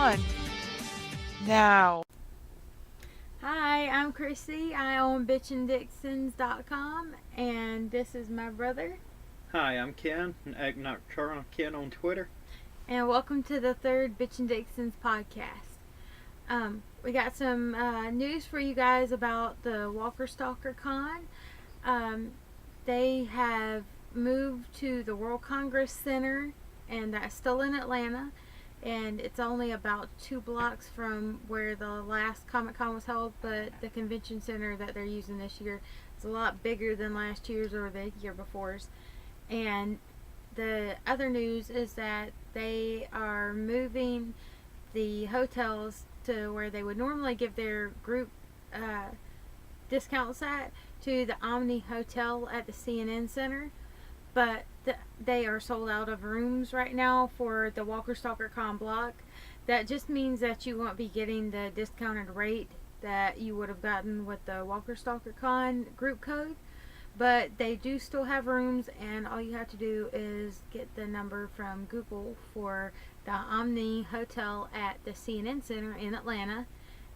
on now. Hi, I'm Chrissy. I own BitchinDixons.com, and this is my brother. Hi, I'm Ken, Nocturnal Ken on Twitter. And welcome to the third Bitchin Dixons podcast. We got some news for you guys about the Walker Stalker Con. They have moved to the World Congress Center, and that's still in Atlanta. And it's only about 2 blocks from where the last Comic Con was held, but the convention center that they're using this year is a lot bigger than last year's or the year before's. And the other news is that they are moving the hotels to where they would normally give their group discounts at, to the Omni Hotel at the CNN Center, but they are sold out of rooms right now for the Walker Stalker Con block. That just means that you won't be getting the discounted rate that you would have gotten with the Walker Stalker Con group code, but they do still have rooms, and all you have to do is get the number from Google for the Omni Hotel at the CNN Center in Atlanta,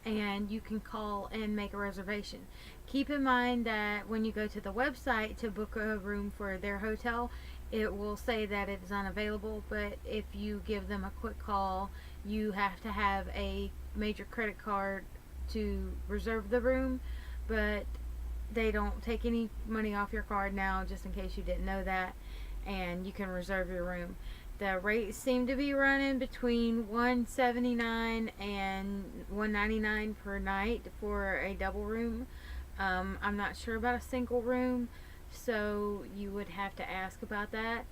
and you can call and make a reservation. Keep in mind that when you go to the website to book a room for their hotel, it will say that it is unavailable, but if you give them a quick call, you have to have a major credit card to reserve the room, but they don't take any money off your card now, just in case you didn't know that, and you can reserve your room. The rates seem to be running between $179 and $199 per night for a double room. I'm not sure about a single room, so you would have to ask about that.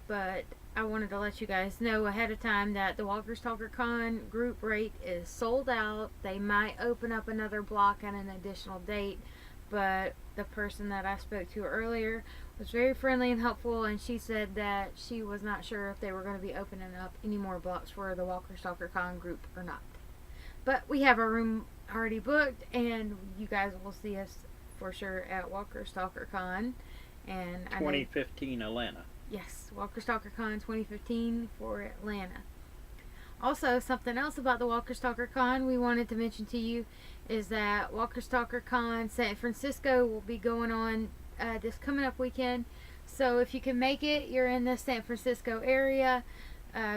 But I wanted to let you guys know ahead of time that the Walker Stalker Con group rate is sold out. They might open up another block at an additional date, but the person that I spoke to earlier was very friendly and helpful, and she said that she was not sure if they were going to be opening up any more blocks for the Walker Stalker Con group or not. But we have a room already booked, and you guys will see us for sure at Walker Stalker Con. And 2015 Atlanta. Yes, Walker Stalker Con 2015 for Atlanta. Also, something else about the Walker Stalker Con we wanted to mention to you is that Walker Stalker Con San Francisco will be going on this coming up weekend. So if you can make it, you're in the San Francisco area,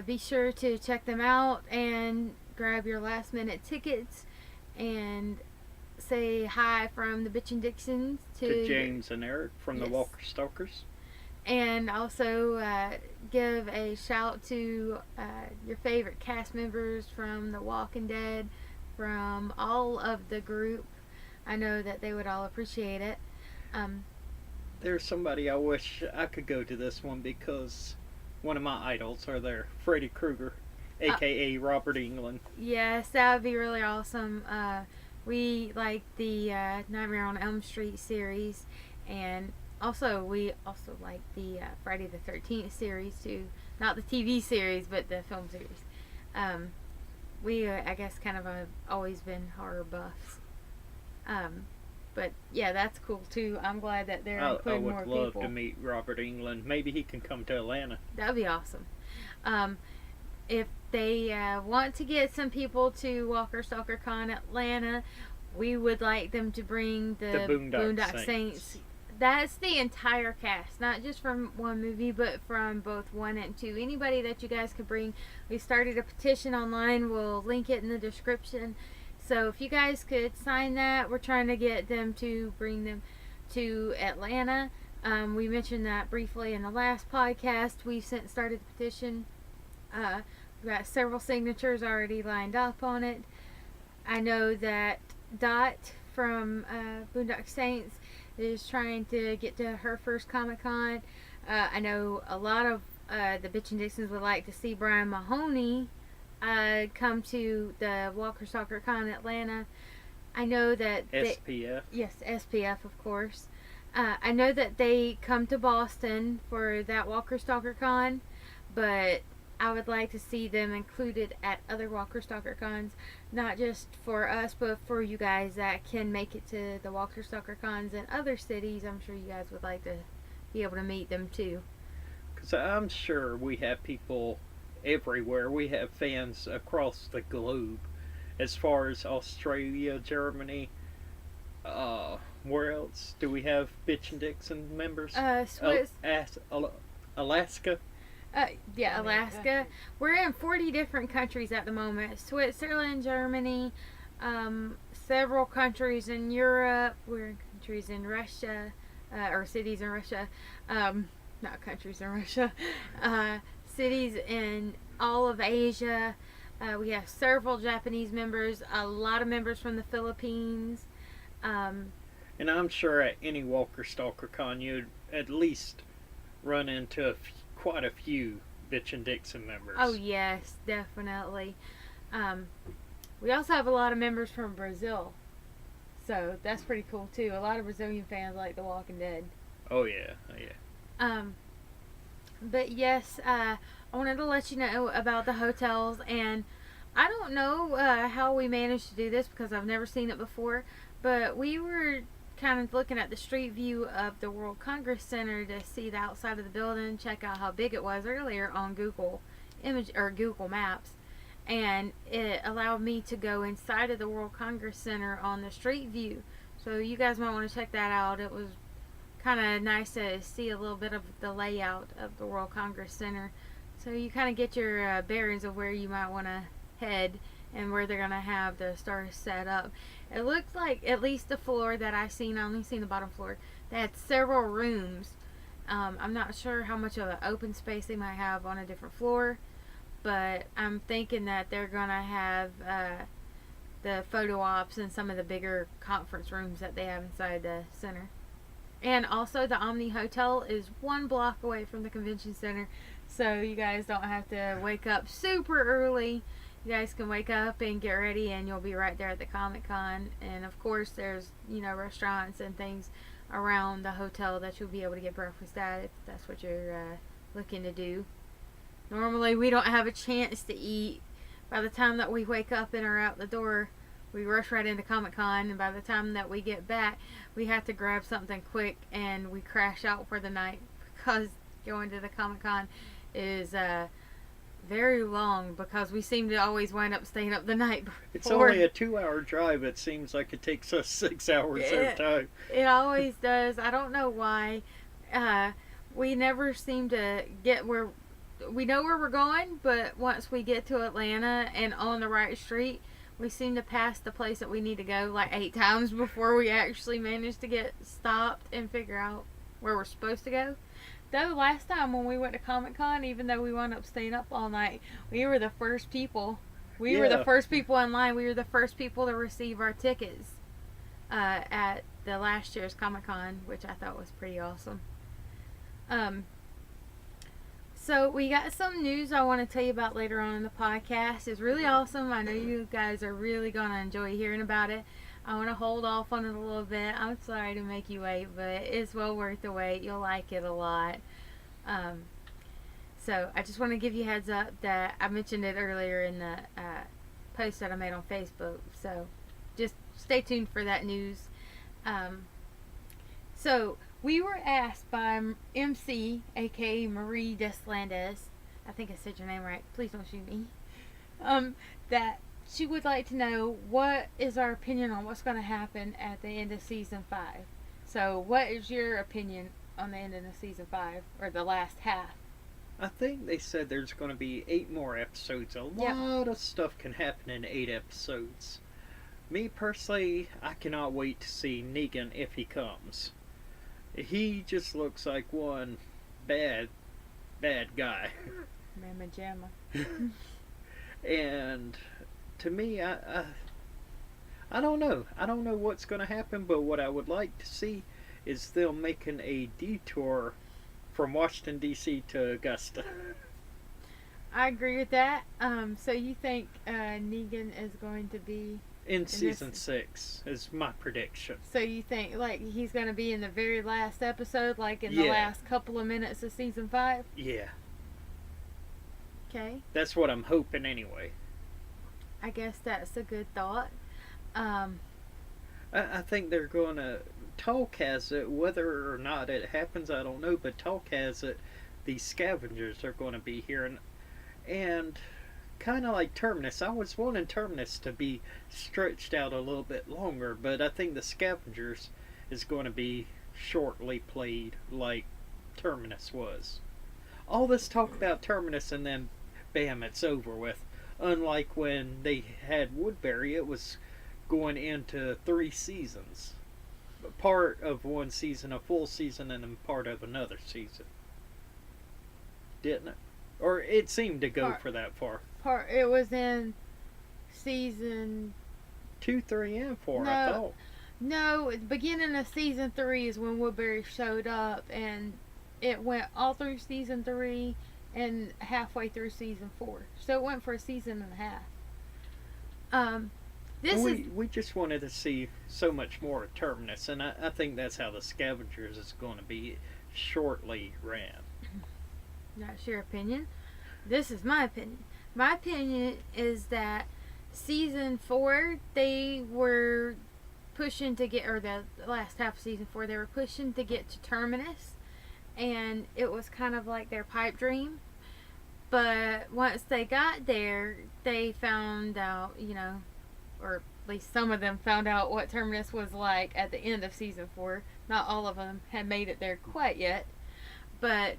be sure to check them out and grab your last minute tickets and say hi from the Bitchin Dixons to James and Eric from the Walker Stalkers. And also give a shout to your favorite cast members from The Walking Dead, from all of the group. I know that they would all appreciate it. There's somebody I wish I could go to this one because one of my idols are there, Freddy Krueger, aka Robert Englund. Yes, that would be really awesome. We like the Nightmare on Elm Street series, and we also like the Friday the 13th series too. Not the TV series, but the film series. We, I guess, kind of have always been horror buffs. But yeah, that's cool too. I'm glad that they're including more people. I would love to meet Robert Englund. Maybe he can come to Atlanta. That would be awesome. If they want to get some people to Walker Stalker Con Atlanta, we would like them to bring the Boondock Saints. That's the entire cast, not just from one movie, but from both 1 and 2. Anybody that you guys could bring. We started a petition online. We'll link it in the description. So if you guys could sign that, we're trying to get them to bring them to Atlanta. We mentioned that briefly in the last podcast. We started the petition. We've got several signatures already lined up on it. I know that Dot from Boondock Saints is trying to get to her first Comic-Con. I know a lot of the Bitchin Dixons would like to see Brian Mahoney come to the Walker Stalker Con Atlanta. I know that SPF. Yes, SPF, of course. I know that they come to Boston for that Walker Stalker Con, but I would like to see them included at other Walker Stalker Cons, not just for us, but for you guys that can make it to the Walker Stalker Cons in other cities. I'm sure you guys would like to be able to meet them too. Because I'm sure we have people everywhere. We have fans across the globe, as far as Australia, Germany. Where else do we have Bitchin Dixon members? Swiss. Alaska. Yeah, Alaska. We're in 40 different countries at the moment. Switzerland, Germany, several countries in Europe. We're in countries in Russia, or cities in Russia. Not countries in Russia. Cities in all of Asia. We have several Japanese members, a lot of members from the Philippines. And I'm sure at any Walker Stalker Con you'd at least run into quite a few Bitchin Dixon members. Oh, yes, definitely. We also have a lot of members from Brazil. So that's pretty cool, too. A lot of Brazilian fans like The Walking Dead. Oh, yeah. Oh, yeah. But yes, I wanted to let you know about the hotels, and I don't know how we managed to do this because I've never seen it before, but we were kind of looking at the street view of the World Congress Center to see the outside of the building, check out how big it was earlier on Google Maps, and it allowed me to go inside of the World Congress Center on the street view. So you guys might want to check that out. It was kind of nice to see a little bit of the layout of the World Congress Center, so you kind of get your bearings of where you might want to head and where they're going to have the stars set up. It looked like, at least the floor that I only seen the bottom floor, they had several rooms. I'm not sure how much of an open space they might have on a different floor, but I'm thinking that they're going to have the photo ops in some of the bigger conference rooms that they have inside the center. And also, the Omni Hotel is 1 block away from the convention center, so you guys don't have to wake up super early. You guys can wake up and get ready, and you'll be right there at the Comic Con. And of course, there's restaurants and things around the hotel that you'll be able to get breakfast at if that's what you're looking to do. Normally, we don't have a chance to eat. By the time that we wake up and are out the door, we rush right into Comic Con, and by the time that we get back, we have to grab something quick and we crash out for the night because going to the Comic Con is very long because we seem to always wind up staying up the night before. It's only a 2-hour drive. It seems like it takes us 6 hours every time. It always does. I don't know why. We never seem to get where we know where we're going, but once we get to Atlanta and on the right street, we seem to pass the place that we need to go like 8 times before we actually manage to get stopped and figure out where we're supposed to go. Though last time when we went to Comic Con, even though we wound up staying up all night, we were the first people. We were the first people in line. We were the first people to receive our tickets at the last year's Comic Con, which I thought was pretty awesome. So we got some news I want to tell you about later on in the podcast. It's really awesome. I know you guys are really going to enjoy hearing about it. I want to hold off on it a little bit. I'm sorry to make you wait, but it's well worth the wait. You'll like it a lot. So I just want to give you a heads up that I mentioned it earlier in the post that I made on Facebook. So just stay tuned for that news. So we were asked by MC, aka Marie Deslandes, I think I said your name right, please don't shoot me, that she would like to know what is our opinion on what's going to happen at the end of season 5. So what is your opinion on the end of the season 5, or the last half? I think they said there's going to be 8 more episodes. A lot of stuff can happen in 8 episodes. Me personally, I cannot wait to see Negan if he comes. He just looks like one bad guy. Mama Jamma. And to me, I don't know. I don't know what's going to happen, but what I would like to see is them making a detour from Washington, D.C. to Augusta. I agree with that. So you think Negan is going to be in season 6 is my prediction. So you think like he's going to be in the very last episode, like in the last couple of minutes of season 5? Yeah. Okay. That's what I'm hoping anyway. I guess that's a good thought. I think they're going to talk has it, whether or not it happens, I don't know, but talk has it, these scavengers are going to be here, and And kind of like Terminus, I was wanting Terminus to be stretched out a little bit longer, but I think the Scavengers is going to be shortly played like Terminus was. All this talk about Terminus and then bam, it's over with. Unlike when they had Woodbury, it was going into 3 seasons. Part of one season, a full season, and then part of another season. Didn't it? Or it seemed to go for that far. It was in season 2, 3, and 4, No. I thought. No, the beginning of season 3 is when Woodbury showed up, and it went all through season 3 and halfway through season 4. So it went for a season and a half. We just wanted to see so much more of Terminus, and I think that's how the Scavengers is going to be shortly ran. That's your opinion. This is my opinion. My opinion is that season 4, they were pushing to get, or the last half of season 4, they were pushing to get to Terminus, and it was kind of like their pipe dream. But once they got there, they found out, or at least some of them found out what Terminus was like at the end of season 4. Not all of them had made it there quite yet. But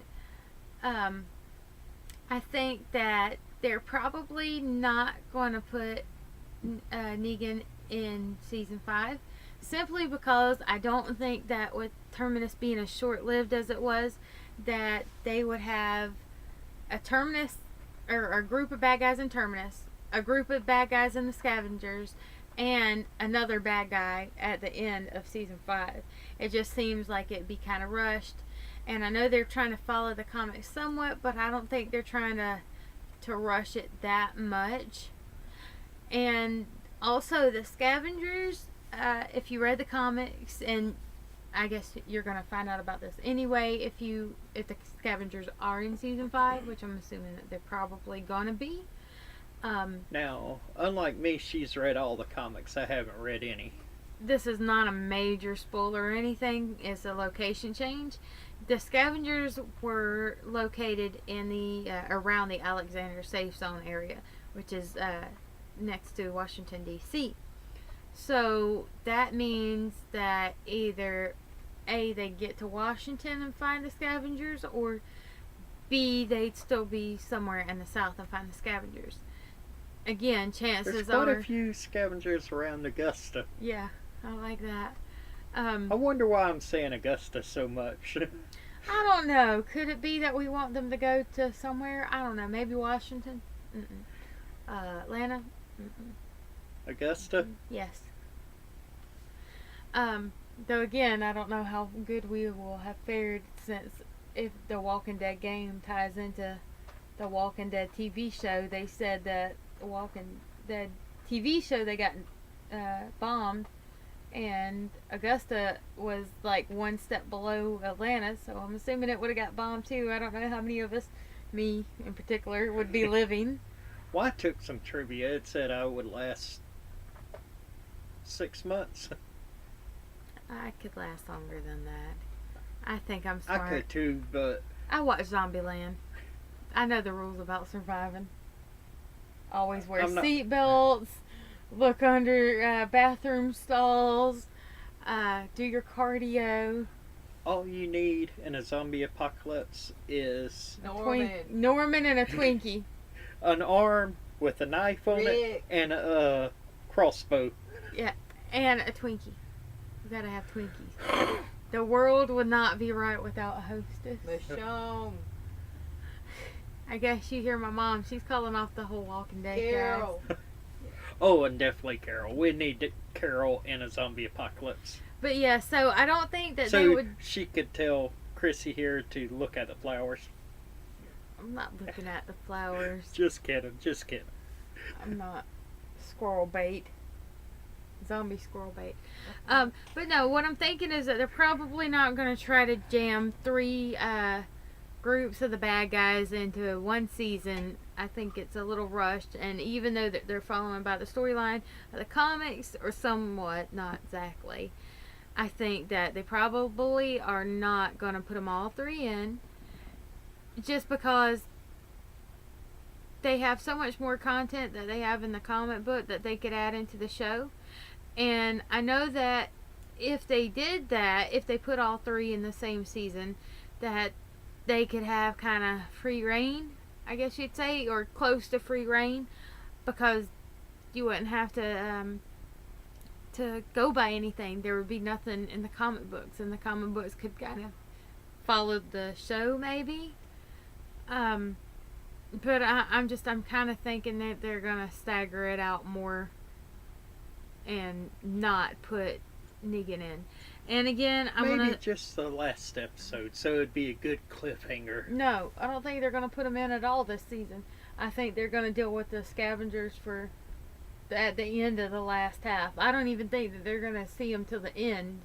I think that they're probably not going to put Negan in season 5. Simply because I don't think that with Terminus being as short-lived as it was, that they would have a Terminus, or a group of bad guys in Terminus, a group of bad guys in the Scavengers, and another bad guy at the end of season 5. It just seems like it'd be kind of rushed. And I know they're trying to follow the comics somewhat, but I don't think they're trying to rush it that much. And also the Scavengers, if you read the comics, and I guess you're going to find out about this anyway if the Scavengers are in season 5, which I'm assuming that they're probably going to be. Now, unlike me, she's read all the comics. I haven't read any. This is not a major spoiler or anything. It's a location change. The Scavengers were located in the around the Alexander Safe Zone area, which is next to Washington, D.C. So that means that either A, they get to Washington and find the Scavengers, or B, they'd still be somewhere in the South and find the Scavengers. Again, chances There's are... quite a few Scavengers around Augusta. Yeah, I like that. I wonder why I'm saying Augusta so much. I don't know. Could it be that we want them to go to somewhere? I don't know. Maybe Washington? Atlanta? Augusta? Yes. Though again, I don't know how good we will have fared, since if the Walking Dead game ties into the Walking Dead TV show, they said that the Walking Dead TV show, they got bombed, and Augusta was like one step below Atlanta, so I'm assuming it would have got bombed too. I don't know how many of us, me in particular, would be living. Well, I took some trivia. It said I would last 6 months. I could last longer than that. I think I'm smart. I could too, but... I watch Zombieland. I know the rules about surviving. Always wear seatbelts, look under bathroom stalls, do your cardio. All you need in a zombie apocalypse is... Norman and a Twinkie. An arm with a knife on it and a crossbow. Yeah, and a Twinkie. You gotta have Twinkies. The world would not be right without a hostess. Michonne. I guess you hear my mom. She's calling off the whole Walking Dead Carol. guys. Oh, and definitely Carol. We need Carol in a zombie apocalypse. But yeah, so I don't think that they So would... she could tell Chrissy here to look at the flowers. I'm not looking at the flowers. Just kidding, just kidding. I'm not squirrel bait. Zombie squirrel bait. But no, what I'm thinking is that they're probably not going to try to jam 3 groups of the bad guys into one season. I think it's a little rushed, and even though they're following by the storyline of the comics, or somewhat, not exactly, I think that they probably are not going to put them all 3 in, just because they have so much more content that they have in the comic book that they could add into the show. And I know that if they did that, if they put all three in the same season, that they could have kind of free reign, I guess you'd say, or close to free reign, because you wouldn't have to go by anything. There would be nothing in the comic books, and the comic books could kind of follow the show, maybe. But I'm kind of thinking that they're gonna stagger it out more and not put Negan in. And again, Maybe just the last episode, so it'd be a good cliffhanger. No, I don't think they're gonna put him in at all this season. I think they're gonna deal with the scavengers at the end of the last half. I don't even think that they're gonna see him till the end,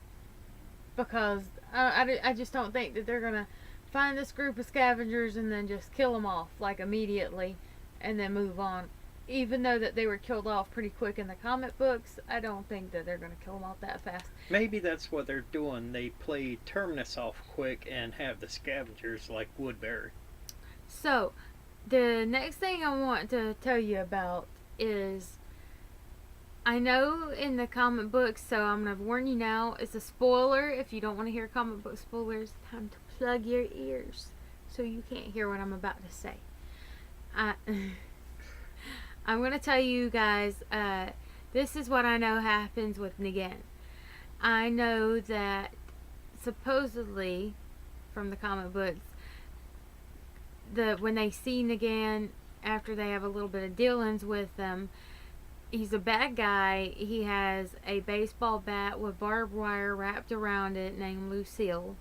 because I just don't think that they're gonna find this group of scavengers and then just kill them off like immediately and then move on. Even though that they were killed off pretty quick in the comic books, I don't think that they're going to kill them off that fast. Maybe that's what they're doing. They play Terminus off quick and have the scavengers like Woodbury. So, the next thing I want to tell you about is, I know in the comic books, so I'm going to warn you now, it's a spoiler. If you don't want to hear comic book spoilers, time to plug your ears so you can't hear what I'm about to say. I'm going to tell you guys, this is what I know happens with Negan. I know that supposedly, from the comic books, when they see Negan, after they have a little bit of dealings with them, he's a bad guy. He has a baseball bat with barbed wire wrapped around it named Lucille.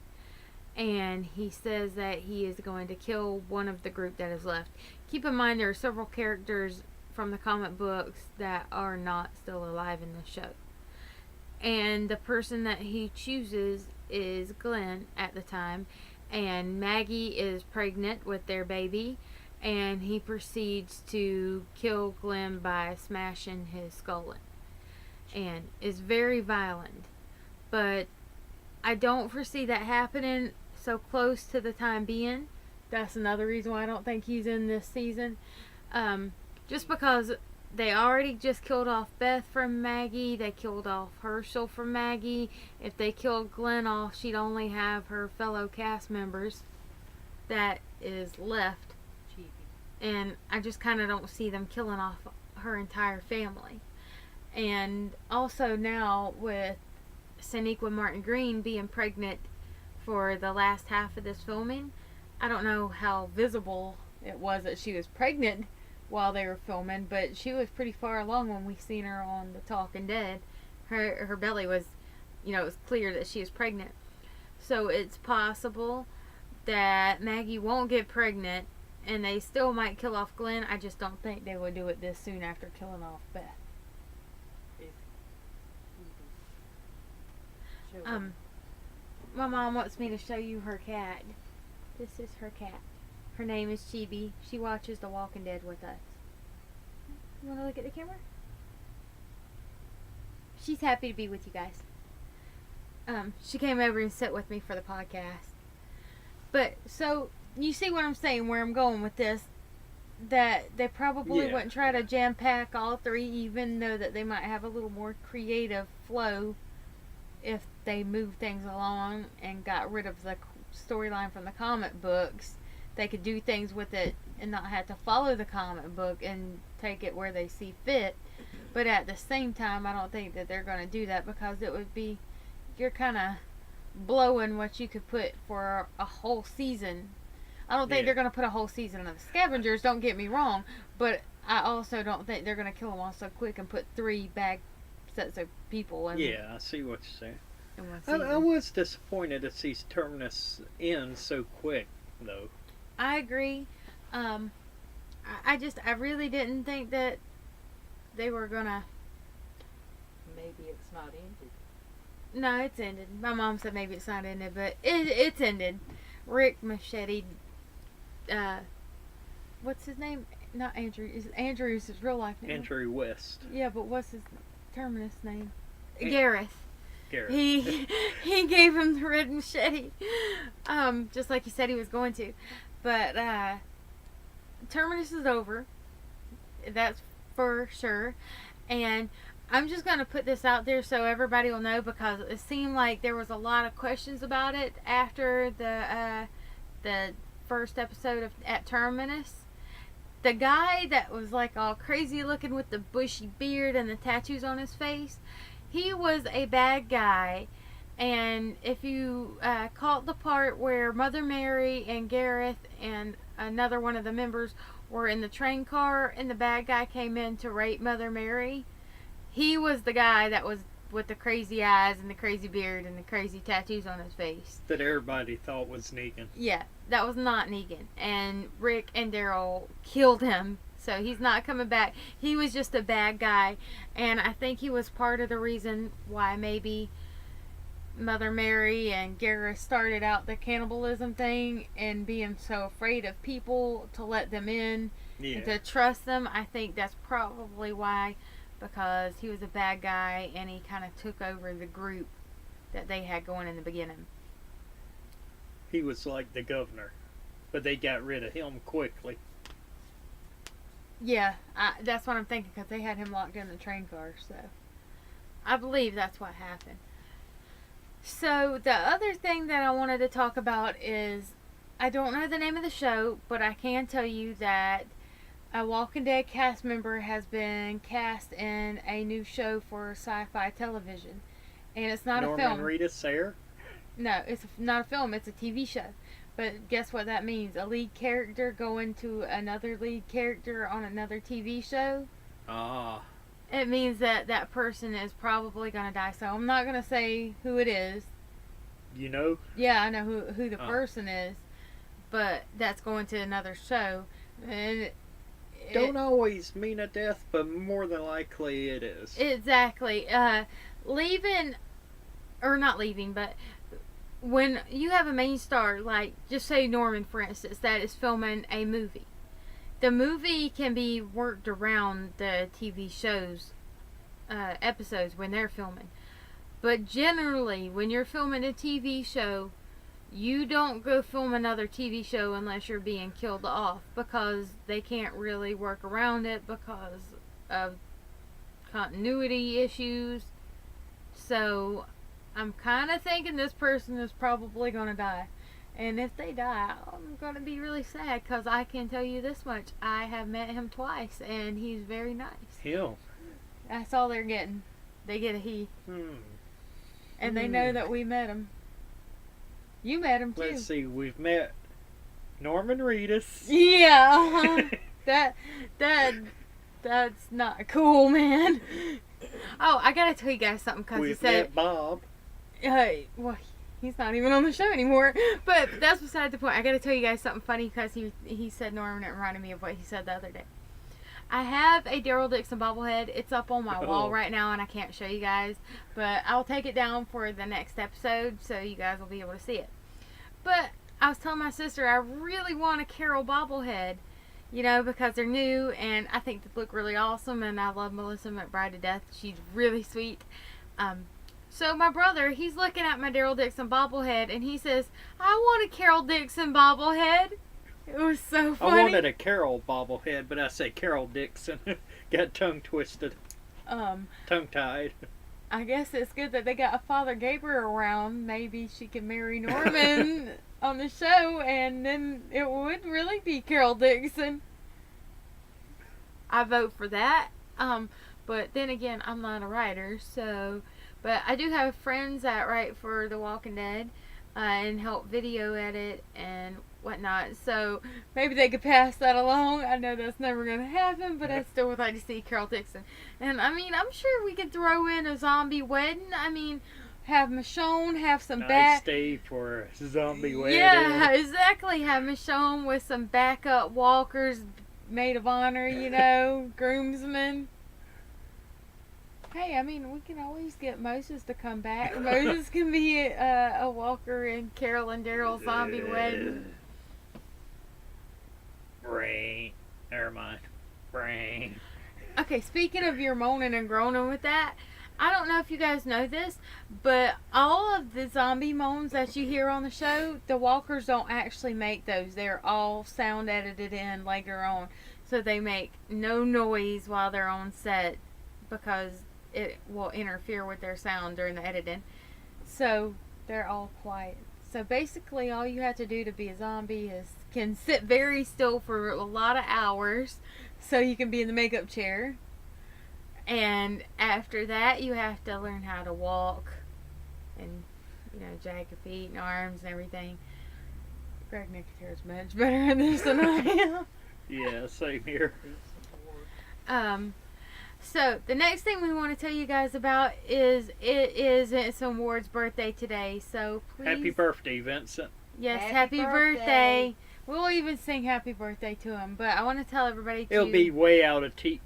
And he says that he is going to kill one of the group that is left. Keep in mind there are several characters from the comic books that are not still alive in the show. And the person that he chooses is Glenn at the time. And Maggie is pregnant with their baby. And he proceeds to kill Glenn by smashing his skull in. And is very violent. But I don't foresee that happening so close to the time being. That's another reason why I don't think he's in this season. Just because they already just killed off Beth from Maggie. They killed off Herschel from Maggie. If they killed Glenn off, she'd only have her fellow cast members that is left. And I just kind of don't see them killing off her entire family. And also now with Sonequa Martin Green being pregnant for the last half of this filming, I don't know how visible it was that she was pregnant while they were filming, but she was pretty far along when we seen her on The Talking Dead. Her belly was, it was clear that she was pregnant. So it's possible that Maggie won't get pregnant and they still might kill off Glenn. I just don't think they would do it this soon after killing off Beth. My mom wants me to show you her cat. This is her cat. Her name is Chibi. She watches The Walking Dead with us. You want to look at the camera? She's happy to be with you guys. She came over and sat with me for the podcast. But, so, you see what I'm saying, where I'm going with this? That they probably wouldn't try to jam-pack all three, even though that they might have a little more creative flow if they moved things along and got rid of the storyline from the comic books. They could do things with it and not have to follow the comic book and take it where they see fit. But at the same time, I don't think that they're going to do that, because it would be, you're kind of blowing what you could put for a whole season. I don't think they're going to put a whole season of the Scavengers, don't get me wrong, but I also don't think they're going to kill them all so quick and put 3 bad sets of people in. Yeah, I see what you're saying. I was disappointed to see Terminus end so quick, though. I agree. I really didn't think that they were gonna. Maybe it's not ended. No, it's ended. My mom said maybe it's not ended, but it's ended. Rick Machete. What's his name? Not Andrew. Andrew's his real life name. Andrew West. Yeah, but what's his Terminus name? Gareth. Gareth. He gave him the red machete, just like he said he was going to. But Terminus is over. That's for sure. And I'm just going to put this out there so everybody will know, because it seemed like there was a lot of questions about it after the first episode of at Terminus. The guy that was like all crazy looking with the bushy beard and the tattoos on his face, he was a bad guy. And if you caught the part where Mother Mary and Gareth and another one of the members were in the train car and the bad guy came in to rape Mother Mary, he was the guy that was with the crazy eyes and the crazy beard and the crazy tattoos on his face. That everybody thought was Negan. Yeah, that was not Negan. And Rick and Daryl killed him, so he's not coming back. He was just a bad guy, and I think he was part of the reason why maybe Mother Mary and Gareth started out the cannibalism thing and being so afraid of people to let them in and to trust them. I think that's probably why, because he was a bad guy and he kind of took over the group that they had going in the beginning. He was like the governor, but they got rid of him quickly. Yeah, that's what I'm thinking, because they had him locked in the train car, so I believe that's what happened. So the other thing that I wanted to talk about is, I don't know the name of the show, but I can tell you that a Walking Dead cast member has been cast in a new show for Sci-Fi Television. And it's not a film. Norman Reedus Sayre? No, it's not a film, it's a TV show. But guess what that means? A lead character going to another lead character on another TV show? Ah. It means that that person is probably going to die. So I'm not going to say who it is. You know? Yeah, I know who the person is. But that's going to another show. And don't always mean a death, but more than likely it is. Exactly. Leaving, or not leaving, but when you have a main star, like just say Norman, for instance, that is filming a movie, the movie can be worked around the TV show's episodes when they're filming. But generally, when you're filming a TV show, you don't go film another TV show unless you're being killed off, because they can't really work around it because of continuity issues. So I'm kind of thinking this person is probably going to die. And if they die, I'm going to be really sad, because I can tell you this much. I have met him twice, and he's very nice. Him? That's all they're getting. They get a he. And they know that we met him. You met him too. Let's see, we've met Norman Reedus. Yeah, that's not cool, man. Oh, I gotta tell you guys something, because he said met Bob. Well, he's not even on the show anymore. But that's beside the point. I gotta tell you guys something funny, because he said Norman. It reminded me of what he said the other day. I have a Daryl Dixon bobblehead. It's up on my wall right now, and I can't show you guys. But I'll take it down for the next episode, so you guys will be able to see it. But I was telling my sister I really want a Carol bobblehead, you know, because they're new, and I think they look really awesome, and I love Melissa McBride to death. She's really sweet. So my brother, he's looking at my Daryl Dixon bobblehead, and he says, I want a Carol Dixon bobblehead. It was so funny. I wanted a Carol bobblehead, but I said Carol Dixon. Got tongue twisted. Tongue-tied. I guess it's good that they got Father Gabriel around. Maybe she can marry Norman on the show, and then it would really be Carol Dixon. I vote for that. But then again, I'm not a writer, so... But I do have friends that write for The Walking Dead and help video edit and whatnot. So maybe they could pass that along. I know that's never going to happen, but I still would like to see Carol Dixon. And I mean, I'm sure we could throw in a zombie wedding. I mean, have Michonne have some nice day for a zombie wedding. Yeah, exactly. Have Michonne with some backup walkers, maid of honor, you know, groomsmen. Hey, I mean, we can always get Moses to come back. Moses can be a walker in Carol and Daryl's zombie wedding. Brain. Never mind. Brain. Okay, speaking of your moaning and groaning with that, I don't know if you guys know this, but all of the zombie moans that you hear on the show, the walkers don't actually make those. They're all sound edited in later on. So they make no noise while they're on set because it will interfere with their sound during the editing. So they're all quiet. So basically all you have to do to be a zombie is can sit very still for a lot of hours so you can be in the makeup chair. And after that you have to learn how to walk and, you know, drag your feet and arms and everything. Greg Nicotere's much better at this than I am. Yeah, same here. So the next thing we want to tell you guys about is it is Vincent Ward's birthday today. So please, Happy birthday, Vincent. yes, Happy happy birthday. birthday. We'll even sing happy birthday to him. But I want to tell everybody to It'll be way out of key.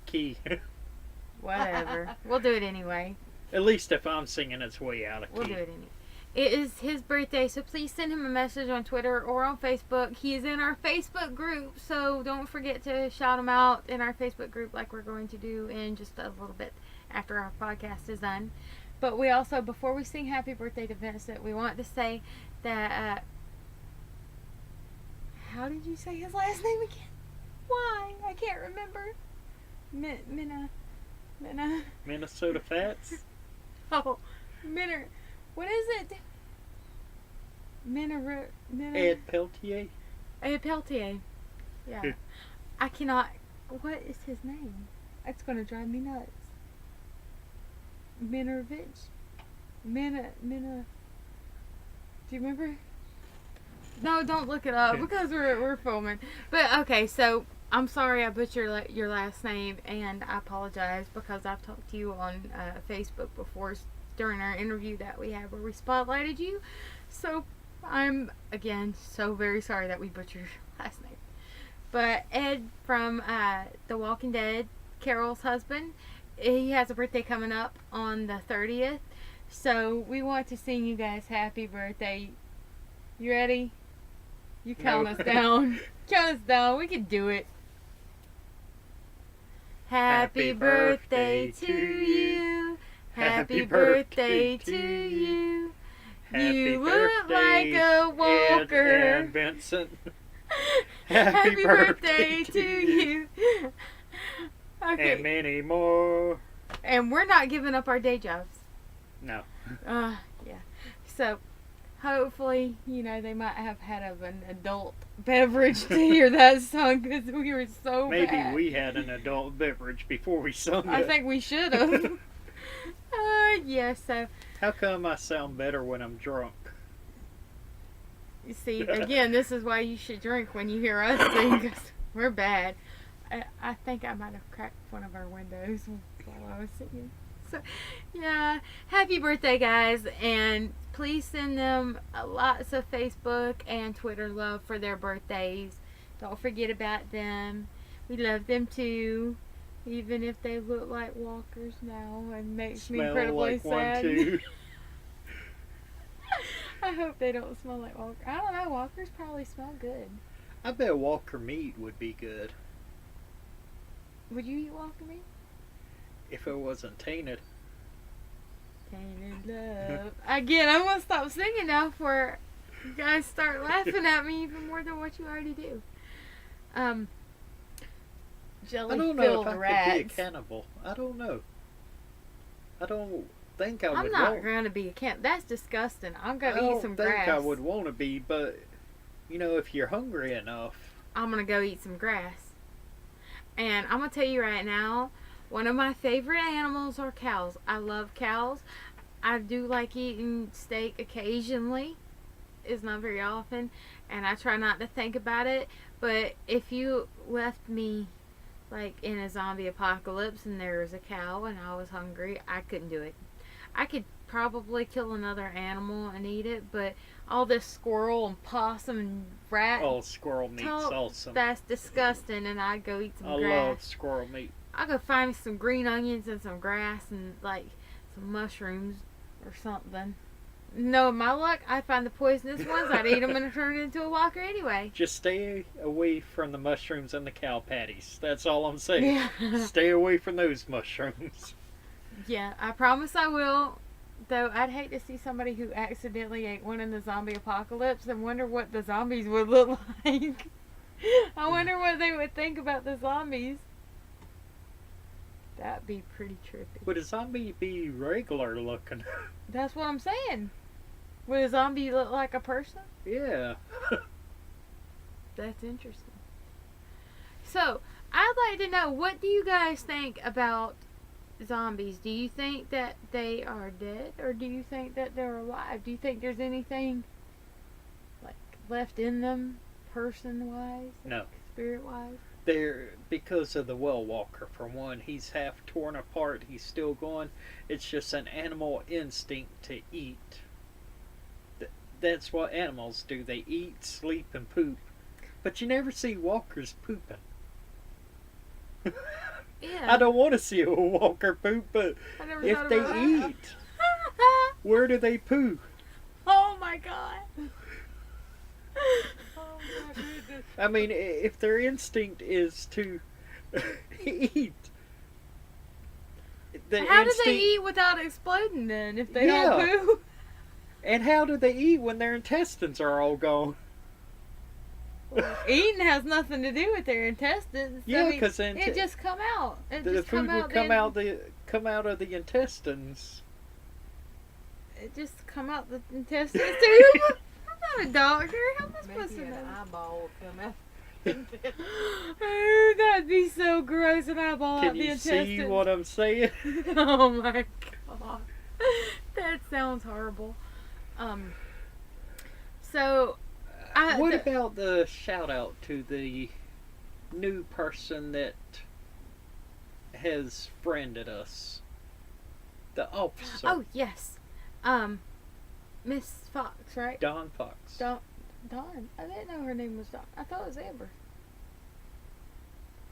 whatever. We'll do it anyway. At least if I'm singing, it's way out of key. We'll do it anyway. It is his birthday, so please send him a message on Twitter or on Facebook. He is in our Facebook group, so don't forget to shout him out in our Facebook group like we're going to do in just a little bit after our podcast is done. But we also, before we sing happy birthday to Vincent, we want to say that, how did you say his last name again? Why? I can't remember. Minnesota Fats? Oh, Minner. What is it? Ed Peltier? Ed Peltier. Yeah. I cannot. What is his name? It's going to drive me nuts. Minovich? Mina. Do you remember? No, don't look it up because we're filming. But okay, so I'm sorry I butchered your last name, and I apologize because I've talked to you on Facebook before during our interview that we had where we spotlighted you. So I'm again so very sorry that we butchered your last name. But Ed from The Walking Dead, Carol's husband, he has a birthday coming up on the 30th. So we want to sing you guys happy birthday. You ready? You count us down. Count us down. We can do it. Happy birthday to you. Happy birthday to you. You look like a walker. Ed and Vincent. Happy birthday to you. Okay. And many more. And we're not giving up our day jobs. No. Yeah. So, hopefully, you know, they might have had an adult beverage to hear that song because we were so Maybe bad. we had an adult beverage before we sung I it. think we should have. Yeah, so, How come I sound better when I'm drunk? you see, again, this is why you should drink when you hear us sing because we're bad. I think I might have cracked one of our windows while I was singing. So, yeah, happy birthday, guys, and please send them lots of Facebook and Twitter love for their birthdays. Don't forget about them. We love them too, even if they look like walkers now, and makes me Smell incredibly like sad. one too. I hope they don't smell like walkers. I don't know. Walkers probably smell good. I bet Walker meat would be good Would you eat walker meat? if it wasn't tainted. Tainted love. Again, I'm gonna stop singing now before you guys start laughing at me even more than what you already do. Jelly I don't know filled if I rats. could be a cannibal. I don't know. I don't think I would I'm not want. gonna be a camp. That's disgusting. I'm I gonna don't eat some think grass. I would want to be, but you know, if you're hungry enough. I'm gonna go eat some grass. And I'm gonna tell you right now, one of my favorite animals are cows. I love cows. I do like eating steak occasionally. It's not very often, and I try not to think about it. But if you left me like in a zombie apocalypse and there was a cow and I was hungry, I couldn't do it. I could probably kill another animal and eat it, but all this squirrel and possum and rat, Oh, squirrel meat's talk, awesome. that's disgusting, and I'd go eat some I grass. love squirrel meat. I'll go find me some green onions and some grass and like some mushrooms or something. No, my luck, I'd find the poisonous ones, I'd eat them and turn it into a walker anyway. Just stay away from the mushrooms and the cow patties. That's all I'm saying. Yeah. Stay away from those mushrooms. Yeah, I promise I will. Though I'd hate to see somebody who accidentally ate one in the zombie apocalypse and wonder what the zombies would look like. I wonder what they would think about the zombies. That'd be pretty trippy. Would a zombie be regular looking? That's what I'm saying. Would a zombie look like a person? Yeah. That's interesting. So, I'd like to know, what do you guys think about zombies? Do you think that they are dead, or do you think that they're alive? Do you think there's anything like left in them, person-wise, No. spirit-wise? They're, because of the well walker, for one, he's half torn apart, he's still going. It's just an animal instinct to eat. That's what animals do. They eat, sleep, and poop. But you never see walkers pooping. Yeah. I don't want to see a walker poop, but I never if thought they about that. eat, where do they poo? Oh my god. Oh my goodness. I mean, if their instinct is to eat, How do they eat without exploding then if they don't Yeah. poo? And how do they eat when their intestines are all gone? Eating has nothing to do with their intestines. Yeah, I mean, because it just come out. It the just food would come the, out of the intestines. It just come out the intestines too. I'm not a doctor. How am I supposed Maybe to an know? eyeball will come out. Oh, that'd be so gross, an eyeball out Can the you intestines. see what I'm saying? Oh my god, that sounds horrible. So, What about the shout out to the new person that has friended us? The officer. Oh yes, Miss Fox, right? Dawn Fox. Dawn. I didn't know her name was Dawn. I thought it was Amber.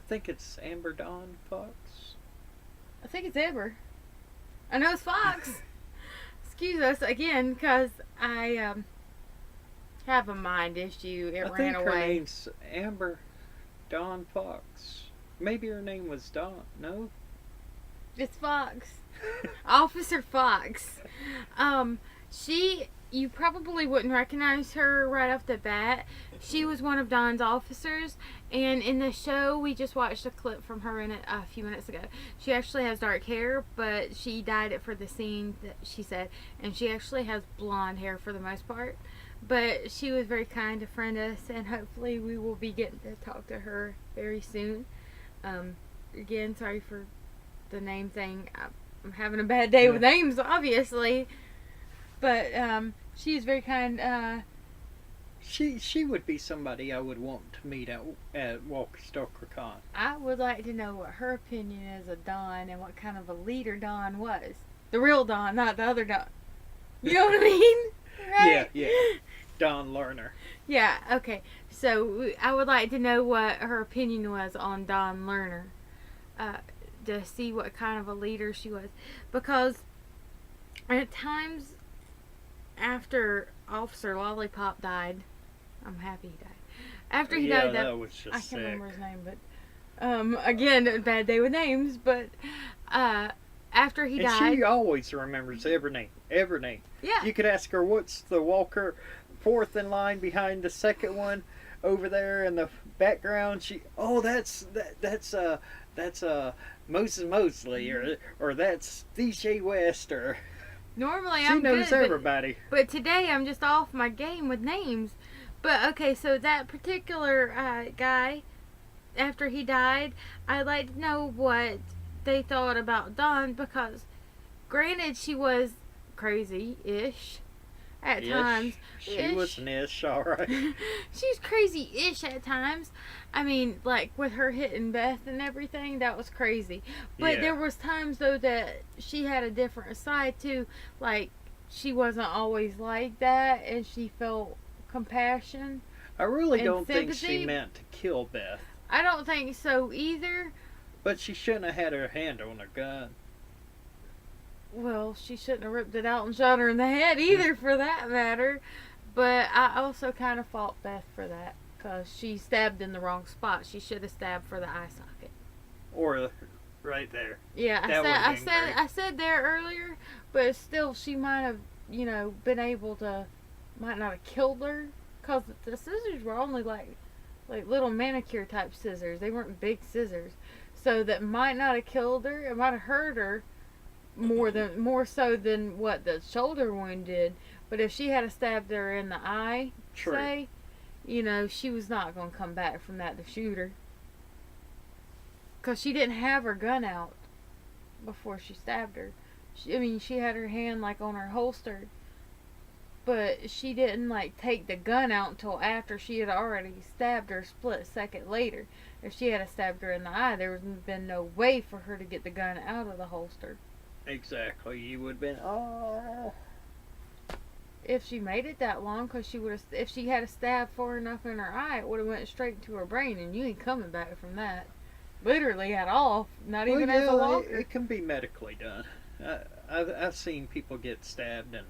I think it's Amber Dawn Fox. I think it's Amber. I know it's Fox. Excuse us again, cause I have a mind issue. It I ran think her away. name's Amber Dawn Fox. Maybe her name was Dawn. No? It's Fox. Officer Fox. You probably wouldn't recognize her right off the bat. She was one of Dawn's officers, and in the show, we just watched a clip from her in it a few minutes ago. She actually has dark hair, but she dyed it for the scene, that she said, and she actually has blonde hair for the most part. But she was very kind to friend us, and hopefully we will be getting to talk to her very soon. Again, sorry for the name thing. I'm having a bad day with names, obviously. But she is very kind. She would be somebody I would want to meet at Walker Stalker Con. I would like to know what her opinion is of Dawn and what kind of a leader Dawn was. The real Dawn, not the other Dawn. You know what I mean? Right? Yeah. Dawn Lerner. Yeah, okay. So I would like to know what her opinion was on Dawn Lerner. To see what kind of a leader she was. Because at times after Officer Lollipop died, I'm happy he died. After he died, that was just I can't sick. remember his name, but again, a bad day with names. But after he And died, she always remembers every name. Every name. yeah, You could ask her what's the Walker fourth in line behind the second one over there in the background. That's Moses Mosley or that's DJ West or normally she I'm knows good, everybody. but today I'm just off my game with names. But okay, so that particular guy, after he died, I'd like to know what they thought about Dawn, because granted she was crazy-ish at times. She was an ish, alright. She's crazy-ish at times. I mean, like with her hitting Beth and everything, that was crazy. But Yeah. there was times though that she had a different side too. Like she wasn't always like that, and she felt compassion. I really And don't think sympathy. she meant to kill Beth. I don't think so either. But she shouldn't have had her hand on her gun. Well, she shouldn't have ripped it out and shot her in the head either, for that matter. But I also kind of fault Beth for that, because she stabbed in the wrong spot. She should have stabbed for the eye socket. Or right there. Yeah, That would've been great. I said there earlier, but still, she might have, been able to, might not have killed her, because the scissors were only like like little manicure type scissors. They weren't big scissors. So that might not have killed her. It might have hurt her more so than what the shoulder wound did. But if she had stabbed her in the eye, True. say, you know, she was not going to come back from that to shoot her. Because she didn't have her gun out before she stabbed her. She had her hand like on her holster. But she didn't like take the gun out until after she had already stabbed her a split second later. If she had stabbed her in the eye, there would have been no way for her to get the gun out of the holster. Exactly. You would have been, oh. If she made it that long, because if she had a stab far enough in her eye, it would have went straight to her brain, and you ain't coming back from that. Literally at all. Not even as a walker. It can be medically done. I've seen people get stabbed and.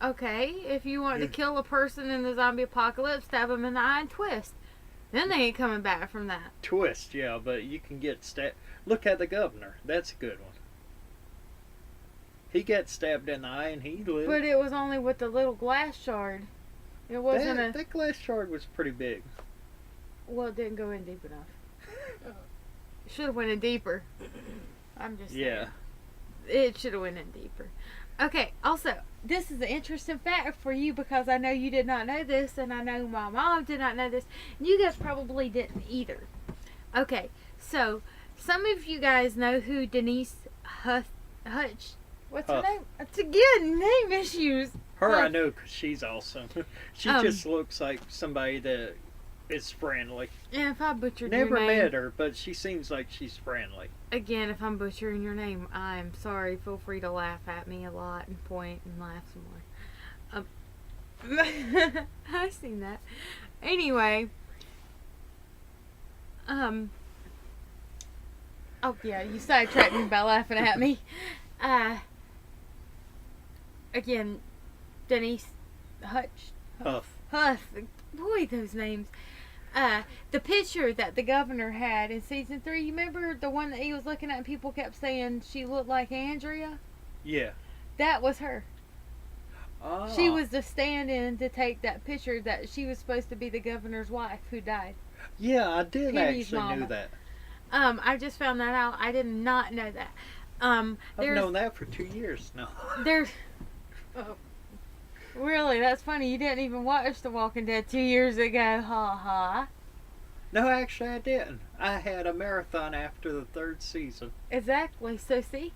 Okay, if you want to kill a person in the zombie apocalypse, stab them in the eye and twist. Then they ain't coming back from that. Twist, yeah, but you can get stabbed. Look at the governor. That's a good one. He got stabbed in the eye and he lived. But it was only with the little glass shard. It wasn't that glass shard was pretty big. Well, it didn't go in deep enough. It should have went in deeper. I'm just saying. Yeah. It should have went in deeper. Okay, also, this is an interesting fact for you because I know you did not know this, and I know my mom did not know this, and you guys probably didn't either. Okay, so, some of you guys know who Denise Hutch, what's her name? It's again, name issues. Her I know because she's awesome. She just looks like somebody that is friendly. And if I butchered Never your name, met her, but she seems like she's friendly. Again, if I'm butchering your name, I'm sorry. Feel free to laugh at me a lot and point and laugh some more. I've seen that. Anyway. Oh yeah, you sidetracked me by laughing at me. Again, Denise Huff. Boy, those names. The picture that the governor had in season 3, you remember the one that he was looking at and people kept saying she looked like Andrea? Yeah. That was her. Oh. She was the stand-in to take that picture that she was supposed to be the governor's wife who died. Yeah, I did Penny's actually mama. knew that. I just found that out. I did not know that. I've known that for 2 years now. There's... Oh, really? That's funny. You didn't even watch The Walking Dead 2 years ago. Ha ha. No, actually I didn't. I had a marathon after the 3rd season. Exactly. So see?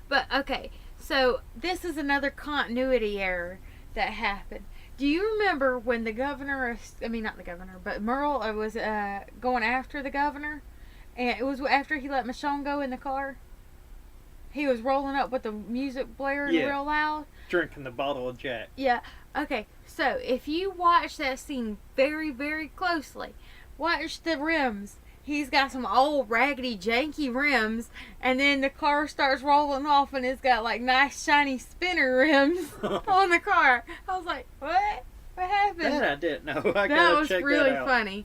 But, okay. So, this is another continuity error that happened. Do you remember when the governor, not the governor, but Merle was going after the governor? And it was after he let Michonne go in the car? He was rolling up with the music blaring real loud. Drinking the bottle of Jack. Yeah. Okay. So, if you watch that scene very, very closely, watch the rims. He's got some old raggedy janky rims, and then the car starts rolling off and it's got like nice shiny spinner rims on the car. I was like, what? What happened? That I didn't know. I that gotta was check really that out. funny.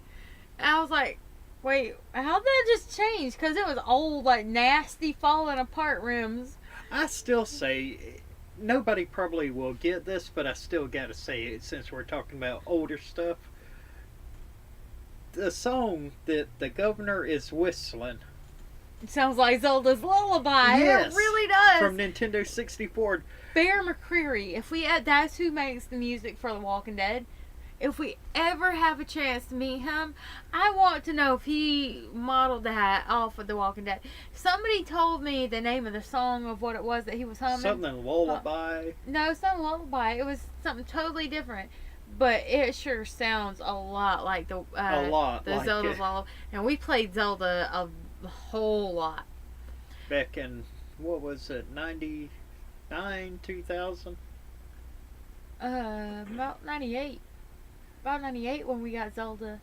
I was like, wait, how did that just change? Because it was old, like nasty, falling apart rims. I still say, nobody probably will get this, but I still gotta say it since we're talking about older stuff. The song that the governor is whistling. It sounds like Zelda's Lullaby. Yes, It really does. From Nintendo 64. Bear McCreary. That's who makes the music for The Walking Dead. If we ever have a chance to meet him, I want to know if he modeled that off of The Walking Dead. Somebody told me the name of the song of what it was that he was humming. Something lullaby. No, it's not a lullaby. It was something totally different. But it sure sounds a lot like the Zelda's Lullaby. And we played Zelda a whole lot. Back in, what was it, 99, 2000? About 98. About 98 when we got Zelda.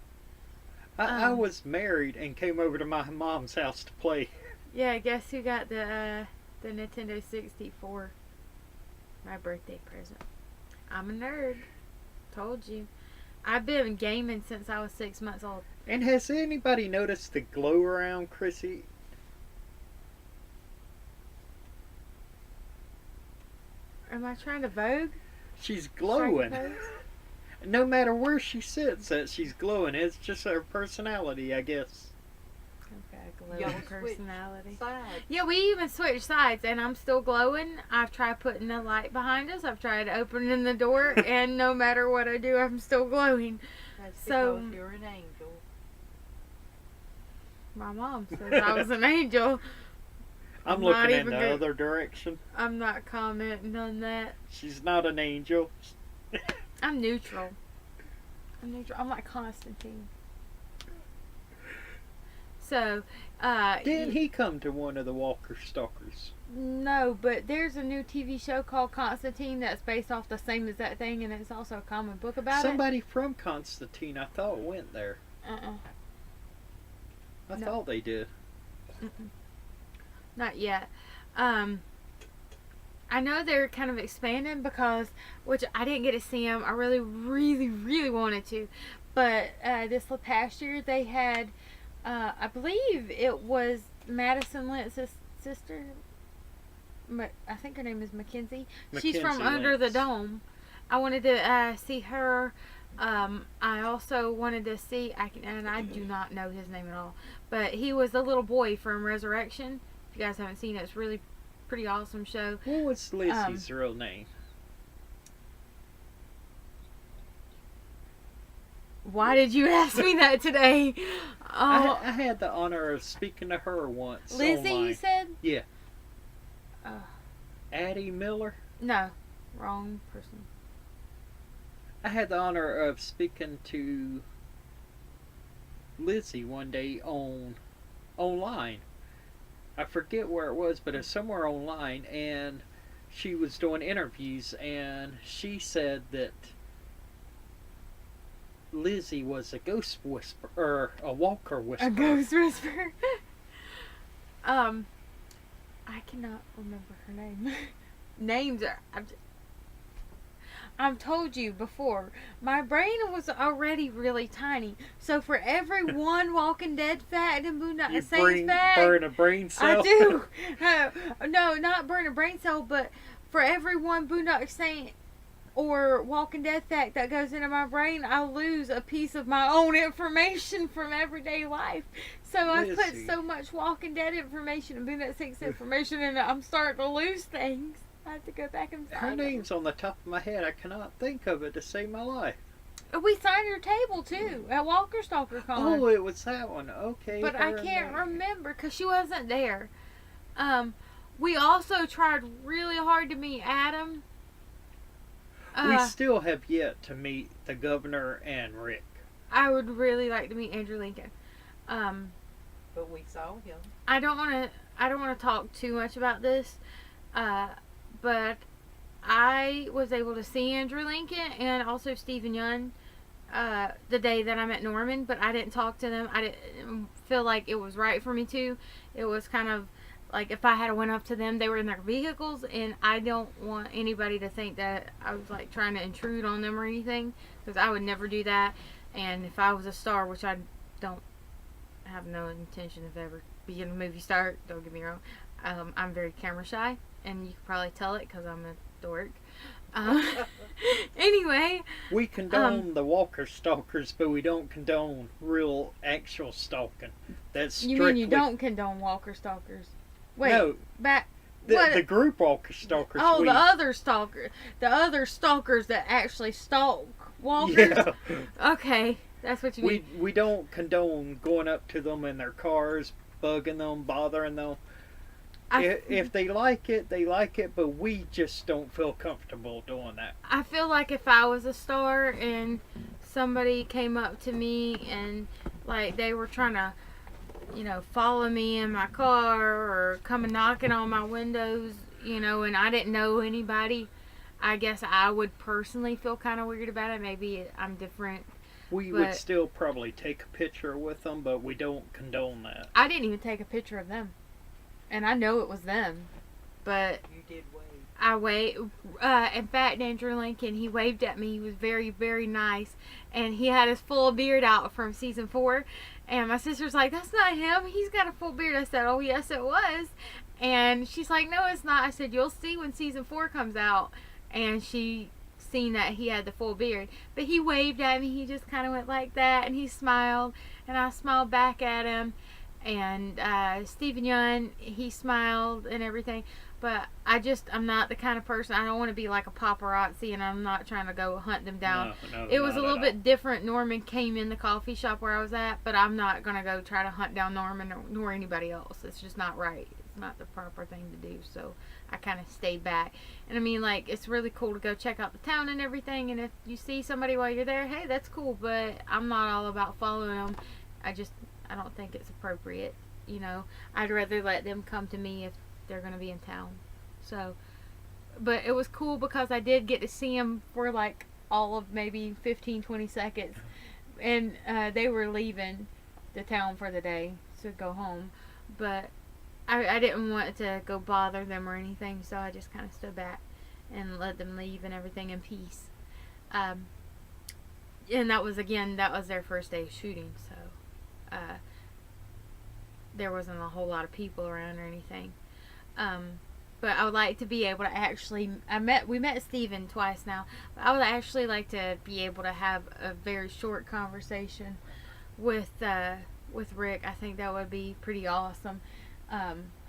I was married and came over to my mom's house to play. Yeah, guess who got the Nintendo 64? My birthday present. I'm a nerd. Told you. I've been gaming since I was 6 months old. And has anybody noticed the glow around Chrissy? Am I trying to Vogue? She's glowing. No matter where she sits, that she's glowing. It's just her personality, I guess. Okay, Y'all glowing switch personality. sides. Yeah, we even switched sides, and I'm still glowing. I've tried putting a light behind us. I've tried opening the door, and no matter what I do, I'm still glowing. That's So- because you're an angel. My mom says I was an angel. I'm Not looking in even the good. other direction. I'm not commenting on that. She's not an angel. I'm neutral. I'm like Constantine. So, Didn't he come to one of the Walker Stalkers? no, but there's a new TV show called Constantine that's based off the same as that thing, and it's also a comic book about Somebody from Constantine, I thought, went there. it. I No. thought they did. Not yet. I know they're kind of expanding because, which I didn't get to see them. I really, really, really wanted to, but this past year they had, I believe it was Madison Lance's sister. I think her name is Mackenzie. She's from Mackenzie Under the Lance. Dome. I wanted to see her. I also wanted to see, and I do not know his name at all, but he was the little boy from Resurrection. If you guys haven't seen it, it's really pretty awesome show. What was Lizzie's real name? Why did you ask me that today? Oh, I had the honor of speaking to her once. Lizzie, online. you said? Yeah. Uh, Addie Miller. no, wrong person. I had the honor of speaking to Lizzie one day online. I forget where it was, but it's somewhere online, and she was doing interviews, and she said that Lizzie was a ghost whisperer, or a walker whisperer. A ghost whisperer. I cannot remember her name. Names are. I've told you before, my brain was already really tiny. So for every one Walking Dead fact and Boondock You Saints fact, burn a brain cell. I do. No, not burn a brain cell, but for every one Boondock Saint or Walking Dead fact that goes into my brain, I lose a piece of my own information from everyday life. So I put Lizzie. so much Walking Dead information and Boondock Saints information in it, I'm starting to lose things. I have to go back and Her find them. name's on the top of my head. I cannot think of it to save my life. We signed your table too at Walker Stalker Con. Oh, it was that one. Okay. But I her and can't that. remember because she wasn't there. We also tried really hard to meet Adam. We still have yet to meet the governor and Rick. I would really like to meet Andrew Lincoln. But we saw him. I don't want to talk too much about this. But I was able to see Andrew Lincoln and also Stephen Young the day that I met Norman, but I didn't talk to them. I didn't feel like it was right for me to. It was kind of like if I had went up to them, they were in their vehicles, and I don't want anybody to think that I was like trying to intrude on them or anything, because I would never do that. And if I was a star, which I don't have no intention of ever being a movie star, don't get me wrong, I'm very camera shy, and you can probably tell it because I'm a dork. Anyway, We condone the Walker stalkers, but we don't condone real, actual stalking. That's you strictly... mean you don't condone Walker stalkers? Wait, No, back. What? the group Walker stalkers. Oh, we, the other stalkers that actually stalk walkers. Yeah. Okay, that's what you mean. We don't condone going up to them in their cars, bugging them, bothering them. If they like it, they like it, but we just don't feel comfortable doing that. I feel like if I was a star and somebody came up to me and like they were trying to, follow me in my car or come and knocking on my windows, and I didn't know anybody, I guess I would personally feel kind of weird about it. Maybe I'm different. We But- would still probably take a picture with them, but we don't condone that. I didn't even take a picture of them. And I know it was them. But You did wave. I waved. In fact, Andrew Lincoln, he waved at me. He was very, very nice. And he had his full beard out from season 4. And my sister's like, that's not him. He's got a full beard. I said, oh, yes, it was. And she's like, no, it's not. I said, you'll see when season 4 comes out. And she seen that he had the full beard. But he waved at me. He just kind of went like that, and he smiled, and I smiled back at him. And Stephen Yun, he smiled and everything. But I'm not the kind of person, I don't want to be like a paparazzi, and I'm not trying to go hunt them down. No, it was not a little at bit different. Norman came in the coffee shop where I was at, but I'm not going to go try to hunt down Norman nor anybody else. It's just not right. It's not the proper thing to do. So I kind of stayed back. And I mean, like, it's really cool to go check out the town and everything. And if you see somebody while you're there, hey, that's cool. But I'm not all about following them. I don't think it's appropriate. You know, I'd rather let them come to me if they're going to be in town. So, but it was cool because I did get to see them for like all of maybe 15-20 seconds. And they were leaving the town for the day to go home. But I didn't want to go bother them or anything, so I just kind of stood back and let them leave and everything in peace. And that was their first day of shooting, so there wasn't a whole lot of people around or anything. But I would like to be able to actually, we met Steven twice now, but I would actually like to be able to have a very short conversation with Rick. I think that would be pretty awesome.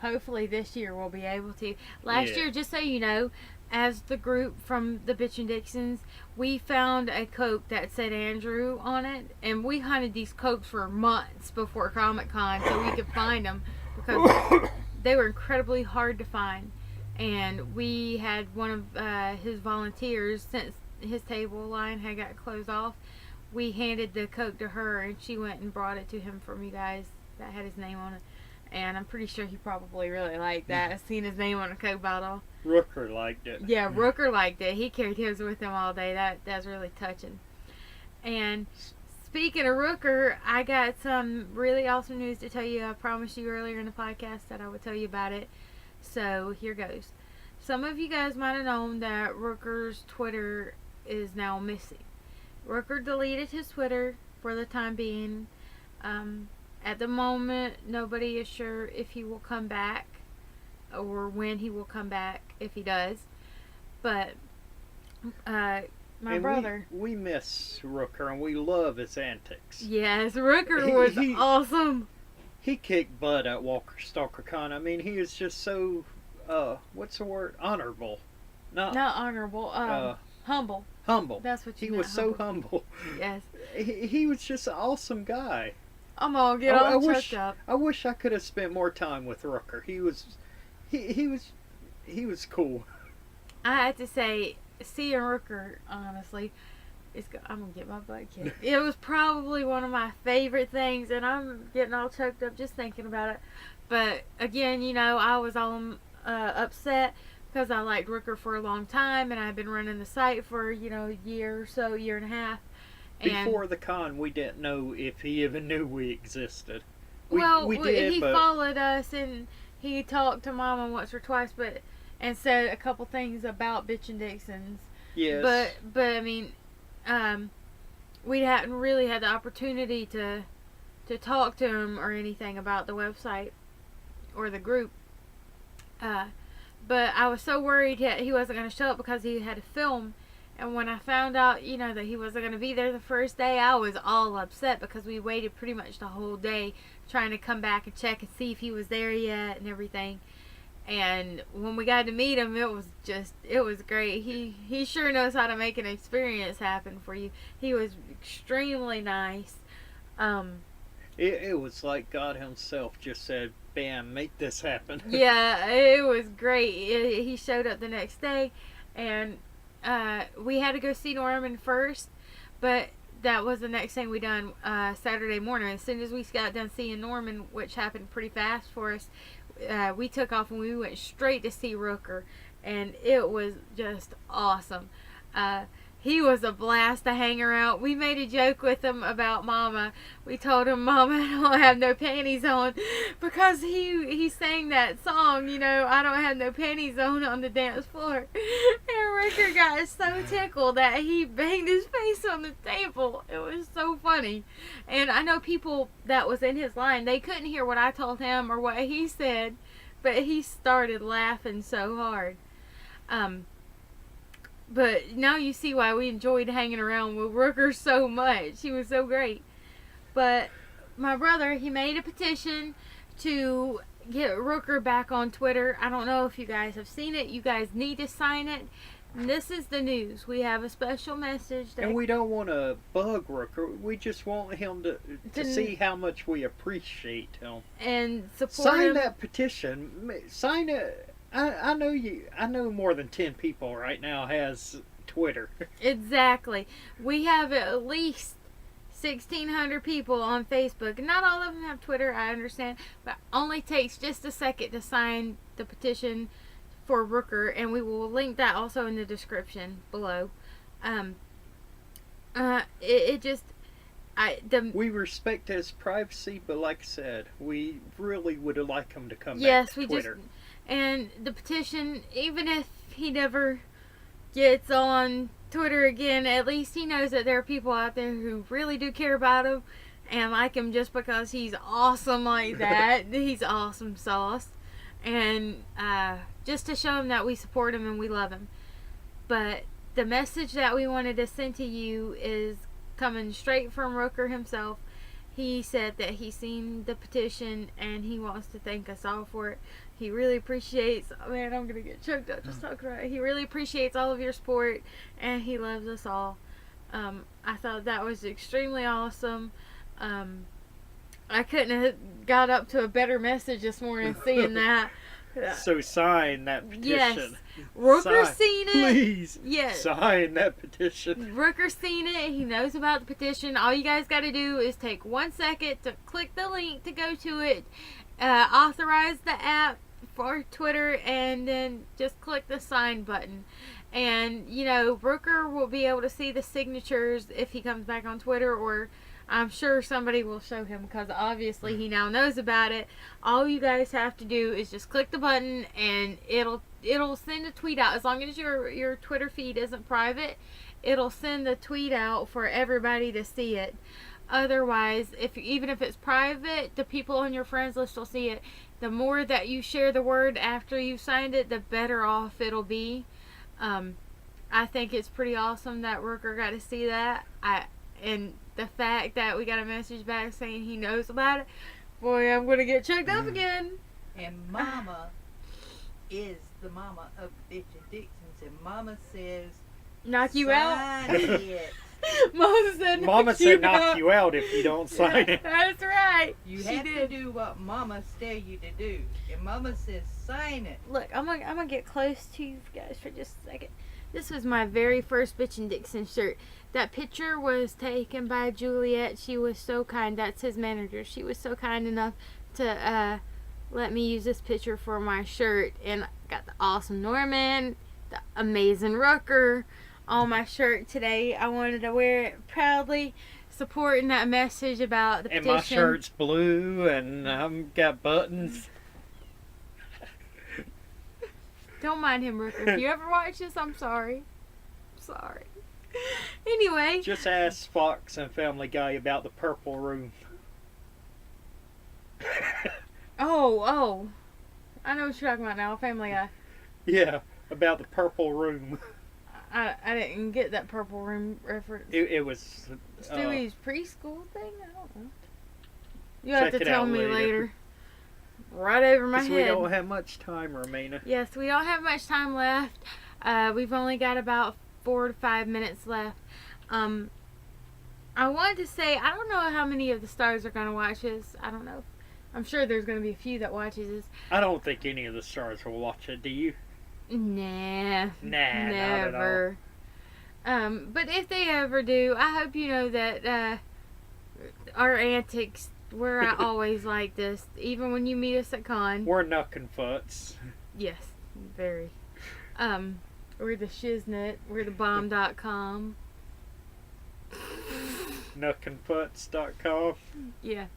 Hopefully this year we'll be able to. Last year, just so you know, as the group from the Bitchin Dixons, we found a Coke that said Andrew on it, and we hunted these Cokes for months before Comic-Con so we could find them because they were incredibly hard to find. And we had one of his volunteers, since his table line had got closed off, we handed the Coke to her, and she went and brought it to him from you guys that had his name on it. And I'm pretty sure he probably really liked that, seeing his name on a Coke bottle. Rooker liked it. Yeah, Rooker liked it. He carried his with him all day. That's really touching. And speaking of Rooker, I got some really awesome news to tell you. I promised you earlier in the podcast that I would tell you about it. So here goes. Some of you guys might have known that Rooker's Twitter is now missing. Rooker deleted his Twitter for the time being. At the moment, nobody is sure if he will come back or when he will come back, if he does. But my brother... We miss Rooker, and we love his antics. Yes, Rooker was awesome. He kicked butt at Walker Stalker Con. I mean, he is just so, what's the word? Honorable. Not honorable, humble. Humble. That's what you He meant, was so humble. Yes. He was just an awesome guy. I'm all get all choked up. I wish I could have spent more time with Rooker. He was cool. I have to say, seeing Rooker, honestly, I'm gonna get my butt kicked. It was probably one of my favorite things, and I'm getting all choked up just thinking about it. But again, you know, I was all upset because I liked Rooker for a long time, and I've been running the site for, you know, a year or so, year and a half. Before the con, we didn't know if he even knew we existed. He followed us, and he talked to Mama once or twice, and said a couple things about Bitchin Dixons. Yes. But I mean, we hadn't really had the opportunity to talk to him or anything about the website or the group. But I was so worried he wasn't going to show up because he had to film. And when I found out, you know, that he wasn't going to be there the first day, I was all upset because we waited pretty much the whole day trying to come back and check and see if he was there yet and everything. And when we got to meet him, it was great. He sure knows how to make an experience happen for you. He was extremely nice. It was like God himself just said, bam, make this happen. Yeah, it was great. He showed up the next day, and we had to go see Norman first, but that was the next thing we done Saturday morning. As soon as we got done seeing Norman, which happened pretty fast for us, we took off and we went straight to see Rooker, and it was just awesome. He was a blast to hang around. We made a joke with him about Mama. We told him Mama don't have no panties on because he sang that song, you know, I don't have no panties on the dance floor. And Ricker got so tickled that he banged his face on the table. It was so funny. And I know people that was in his line, they couldn't hear what I told him or what he said, but he started laughing so hard. But now you see why we enjoyed hanging around with Rooker so much. He was so great. But my brother, he made a petition to get Rooker back on Twitter. I don't know if you guys have seen it. You guys need to sign it. And this is the news. We have a special message. And we don't want to bug Rooker. We just want him to see how much we appreciate him. And support Sign him. that petition. Sign it. I know you. I know more than 10 people right now has Twitter. Exactly. We have at least 1,600 people on Facebook. Not all of them have Twitter, I understand, but only takes just a second to sign the petition for Rooker, and we will link that also in the description below. We respect his privacy, but like I said, we really would like him to come yes, back to we Twitter. And the petition, even if he never gets on Twitter again, at least he knows that there are people out there who really do care about him and like him just because he's awesome like that. He's awesome sauce. And just to show him that we support him and we love him. But the message that we wanted to send to you is coming straight from Rooker himself. He said that he's seen the petition and he wants to thank us all for it. He really appreciates, man, I'm going to get choked up just talking about it. He really appreciates all of your support and he loves us all. I thought that was extremely awesome. I couldn't have got up to a better message this morning seeing that. So sign that petition. Yes. Rooker's seen it. Please. Yes. Sign that petition. Rooker's seen it. He knows about the petition. All you guys got to do is take 1 second to click the link to go to it, authorize the app for Twitter, and then just click the sign button. And, you know, Rooker will be able to see the signatures if he comes back on Twitter, or I'm sure somebody will show him because obviously he now knows about it. All you guys have to do is just click the button and it'll send a tweet out. As long as your Twitter feed isn't private, it'll send the tweet out for everybody to see it. Otherwise, even if it's private, the people on your friends list will see it. The more that you share the word after you've signed it, the better off it'll be. I think it's pretty awesome that Rooker got to see that. And the fact that we got a message back saying he knows about it, boy, I'm going to get choked up again. And Mama is the mama of Bitchin Dixons, and Mama says, knock you out? sign it. Mama said knock you out if you don't sign it. That's right. You have to do what Mama tell you to do. And Mama says, sign it. Look, I'm gonna get close to you guys for just a second. This was my very first Bitchin Dixon shirt. That picture was taken by Juliet. She was so kind. That's his manager. She was so kind enough to let me use this picture for my shirt. And I got the awesome Norman, the amazing Rooker on my shirt today. I wanted to wear it proudly, supporting that message about the petition. And my shirt's blue and I've got buttons. Don't mind him, Rooker. If you ever watch this, I'm sorry. Sorry. Anyway. Just ask Fox and Family Guy about the purple room. Oh. I know what you're talking about now, Family Guy. Yeah, about the purple room. I didn't get that purple room reference. It was... Stewie's preschool thing? I don't know. You have to Check it tell out me later. later. Right over my head. We don't have much time, Romina. Yes, we don't have much time left. We've only got about 4 to 5 minutes left. I wanted to say, I don't know how many of the stars are going to watch this. I don't know. I'm sure there's going to be a few that watches this. I don't think any of the stars will watch it, do you? Nah. Never. Not at all. But if they ever do, I hope you know that our antics, we're always like this. Even when you meet us at con. We're knuckin' futs. Yes, very. We're the shiznit. We're the bomb.com. Knuckinfuts.com. Yeah.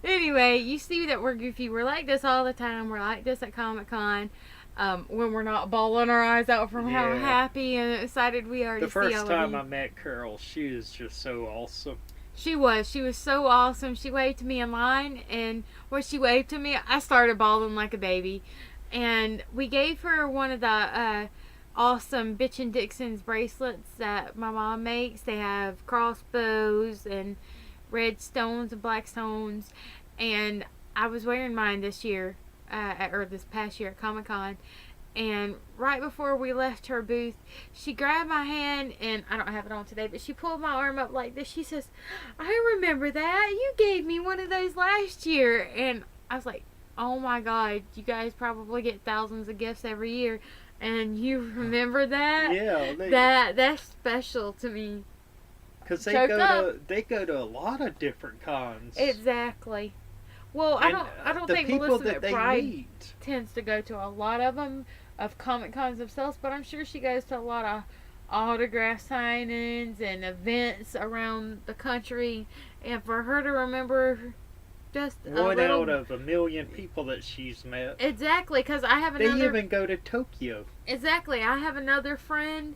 Anyway, you see that we're goofy. We're like this all the time. We're like this at Comic Con. When we're not bawling our eyes out from how happy and excited we are to see all of you. The first time I met Carol, she was just so awesome. She was so awesome. She waved to me in line, and when she waved to me, I started bawling like a baby. And we gave her one of the awesome Bitchin Dixons bracelets that my mom makes. They have crossbows and red stones and black stones, and I was wearing mine this year, or this past year at Comic-Con, and right before we left her booth, she grabbed my hand, and I don't have it on today, but she pulled my arm up like this. She says, "I remember that. You gave me one of those last year." And I was like, oh my God, you guys probably get thousands of gifts every year, and you remember that? Yeah. That's special to me. Because they go to a lot of different cons. Exactly. Well, I don't think Melissa McBride tends to go to a lot of them, of Comic Cons themselves, but I'm sure she goes to a lot of autograph signings and events around the country, and for her to remember just one out of a million people that she's met. Exactly, because I have another... They even go to Tokyo. Exactly. I have another friend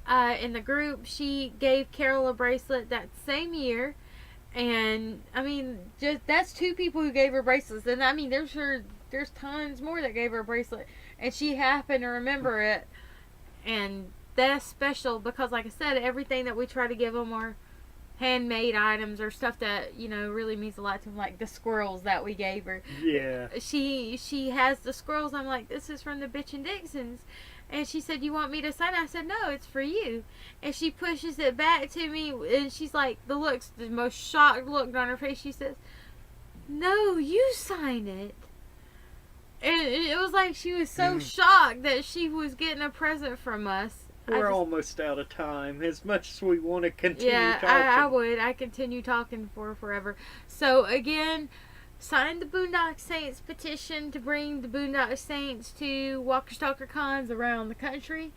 in the group. She gave Carol a bracelet that same year. And, I mean, just that's two people who gave her bracelets. And, I mean, there's tons more that gave her a bracelet. And she happened to remember it. And that's special because, like I said, everything that we try to give them are handmade items or stuff that, you know, really means a lot to them. Like the squirrels that we gave her. Yeah. She has the squirrels. I'm like, this is from the Bitchin Dixons. And she said, "You want me to sign it?" I said, "No, it's for you." And she pushes it back to me, and she's like, the most shocked look on her face. She says, "No, you sign it." And it was like she was so shocked that she was getting a present from us. We're almost out of time. As much as we want to continue talking. I would. I continue talking for forever. So, again... Sign the Boondock Saints petition to bring the Boondock Saints to Walker Stalker cons around the country.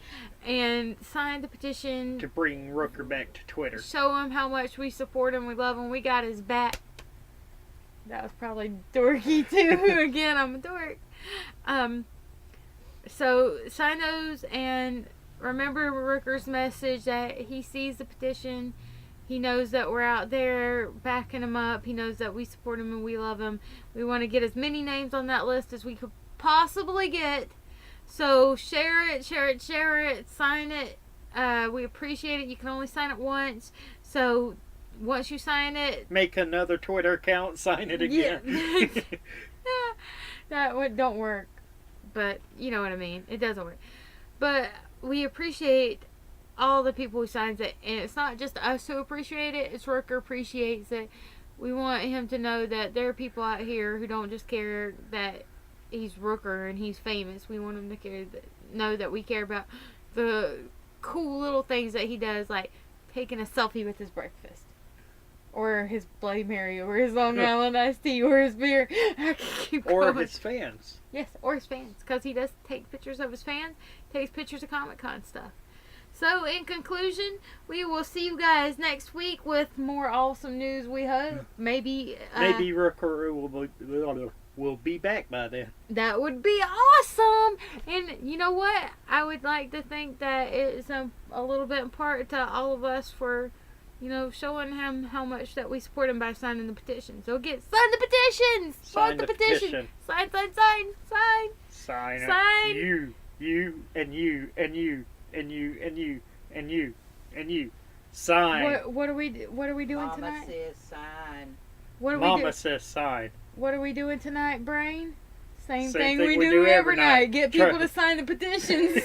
And sign the petition to bring Rooker back to Twitter. Show him how much we support him, we love him, we got his back. That was probably dorky too. Again, I'm a dork. So sign those and remember Rooker's message that he sees the petition. He knows that we're out there backing him up. He knows that we support him and we love him. We want to get as many names on that list as we could possibly get. So share it, sign it. We appreciate it. You can only sign it once. So once you sign it... Make another Twitter account, sign it again. Yeah. That don't work. But you know what I mean. It doesn't work. But we appreciate... all the people who signs it, and it's not just us who appreciate it, it's Rooker appreciates it. We want him to know that there are people out here who don't just care that he's Rooker and he's famous. We want him to know that we care about the cool little things that he does, like taking a selfie with his breakfast, or his Bloody Mary, or his Long Island iced tea, or his beer. I can keep going. Or his fans. Yes, or his fans, because he does take pictures of his fans, takes pictures of Comic-Con stuff. So, in conclusion, we will see you guys next week with more awesome news, we hope. Maybe Rooker will be back by then. That would be awesome! And you know what? I would like to think that it's a little bit in part to all of us for, you know, showing him how much that we support him by signing the petition. So, sign the petitions! Sign the petition! Sign! Sign! You, and you, and you. And you, and you, and you, and you. Sign. What are we doing Mama tonight? Mama says sign. Mama says sign. What are we doing tonight, Brain? Same thing we do every night. Get people to sign the petitions.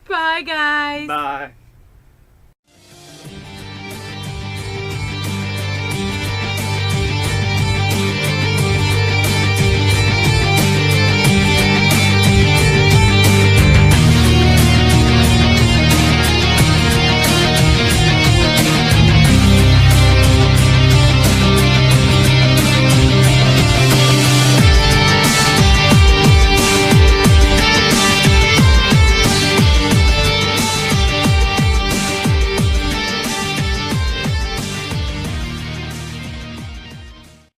Bye, guys. Bye.